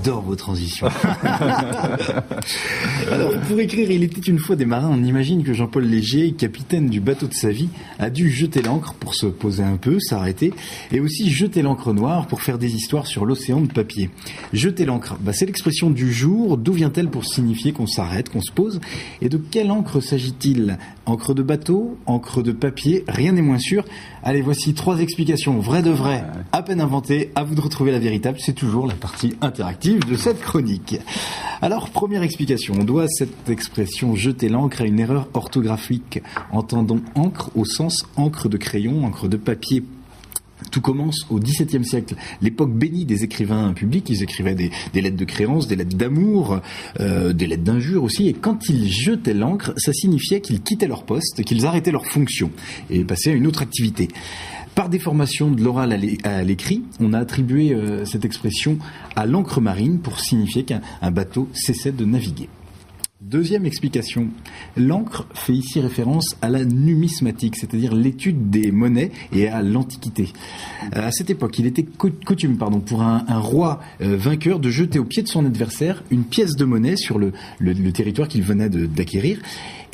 J'adore vos transitions. Alors, pour écrire Il était une fois des marins, on imagine que Jean-Paul Léger, capitaine du bateau de sa vie, a dû jeter l'ancre pour se poser un peu, s'arrêter, et aussi jeter l'encre noire pour faire des histoires sur l'océan de papier. Jeter l'encre, c'est l'expression du jour. D'où vient-elle pour signifier qu'on s'arrête, qu'on se pose? Et de quelle encre s'agit-il? Encre de bateau, encre de papier, rien n'est moins sûr. Allez, voici 3 explications vraies de vraies, à peine inventées. À vous de retrouver la véritable. C'est toujours la partie interactive de cette chronique. Alors, première explication. On doit cette expression jeter l'encre à une erreur orthographique. Entendons encre au sens encre de crayon, encre de papier. Tout commence au XVIIe siècle, l'époque bénie des écrivains publics. Ils écrivaient des lettres de créance, des lettres d'amour, des lettres d'injure aussi. Et quand ils jetaient l'encre, ça signifiait qu'ils quittaient leur poste, qu'ils arrêtaient leur fonction et passaient à une autre activité. Par déformation de l'oral à l'écrit, on a attribué cette expression à l'encre marine pour signifier qu'un bateau cessait de naviguer. Deuxième explication, l'encre fait ici référence à la numismatique, c'est-à-dire l'étude des monnaies et à l'Antiquité. À cette époque, il était coutume pour un roi vainqueur de jeter au pied de son adversaire une pièce de monnaie sur le territoire qu'il venait d'acquérir.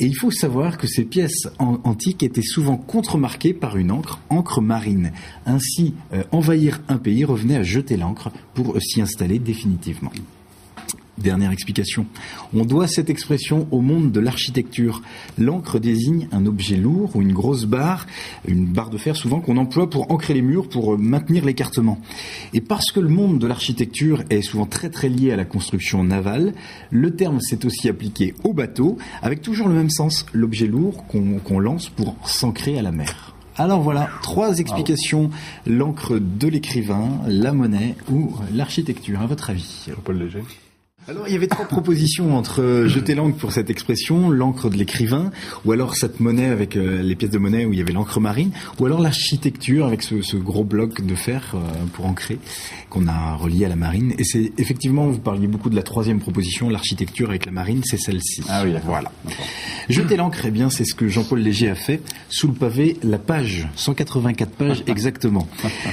Et il faut savoir que ces pièces antiques étaient souvent contremarquées par une encre marine. Ainsi, envahir un pays revenait à jeter l'encre pour s'y installer définitivement. Dernière explication. On doit cette expression au monde de l'architecture. L'encre désigne un objet lourd ou une grosse barre, une barre de fer souvent qu'on emploie pour ancrer les murs, pour maintenir l'écartement. Et parce que le monde de l'architecture est souvent très très lié à la construction navale, le terme s'est aussi appliqué au bateau, avec toujours le même sens, l'objet lourd qu'on lance pour s'ancrer à la mer. Alors voilà, 3 explications, l'encre de l'écrivain, la monnaie ou l'architecture. À votre avis, Jean-Paul Léger? Alors, il y avait 3 propositions entre jeter l'encre pour cette expression, l'encre de l'écrivain, ou alors cette monnaie avec les pièces de monnaie où il y avait l'encre marine, ou alors l'architecture avec ce gros bloc de fer pour ancrer qu'on a relié à la marine. Et c'est effectivement, vous parliez beaucoup de la 3e proposition, l'architecture avec la marine, c'est celle-ci. Ah oui, d'accord. Voilà. Jeter l'encre, eh bien, c'est ce que Jean-Paul Léger a fait sous le pavé, la page, 184 pages exactement.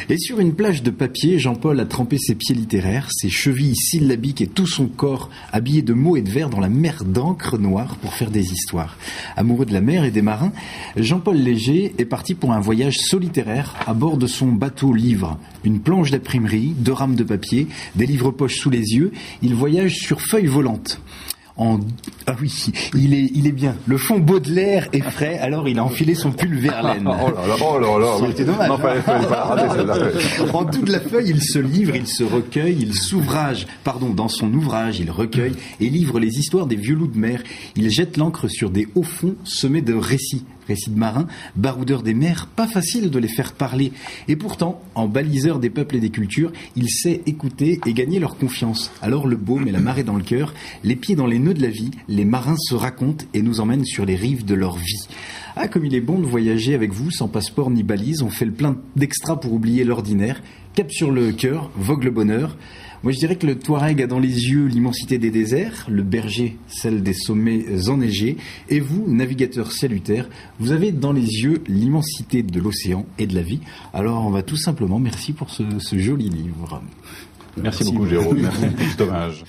Et sur une plage de papier, Jean-Paul a trempé ses pieds littéraires, ses chevilles syllabiques et tout son corps habillé de mots et de vers dans la mer d'encre noire pour faire des histoires. Amoureux de la mer et des marins, Jean-Paul Léger est parti pour un voyage solitaire à bord de son bateau-livre. Une planche d'imprimerie, 2 rames de papier, des livres-poches sous les yeux. Il voyage sur feuilles volantes. Ah oui, il est bien. Le fond Baudelaire est frais, alors il a enfilé son pull Verlaine. Oh là là, C'était dommage. Non, fallait pas la rater, celle-là. En dessous de la feuille, il se livre, il se recueille, dans son ouvrage, il recueille et livre les histoires des vieux loups de mer. Il jette l'encre sur des hauts fonds semés de récits de marins, baroudeurs des mers, pas facile de les faire parler. Et pourtant, en baliseur des peuples et des cultures, il sait écouter et gagner leur confiance. Alors le baume et la marée dans le cœur, les pieds dans les nœuds de la vie, les marins se racontent et nous emmènent sur les rives de leur vie. Ah, comme il est bon de voyager avec vous, sans passeport ni balise, on fait le plein d'extra pour oublier l'ordinaire. Cap sur le cœur, vogue le bonheur. Moi, je dirais que le Touareg a dans les yeux l'immensité des déserts, le berger, celle des sommets enneigés, et vous, navigateur salutaire, vous avez dans les yeux l'immensité de l'océan et de la vie. Alors, on va tout simplement, merci pour ce joli livre. Merci beaucoup, Jérôme. Merci pour cet hommage.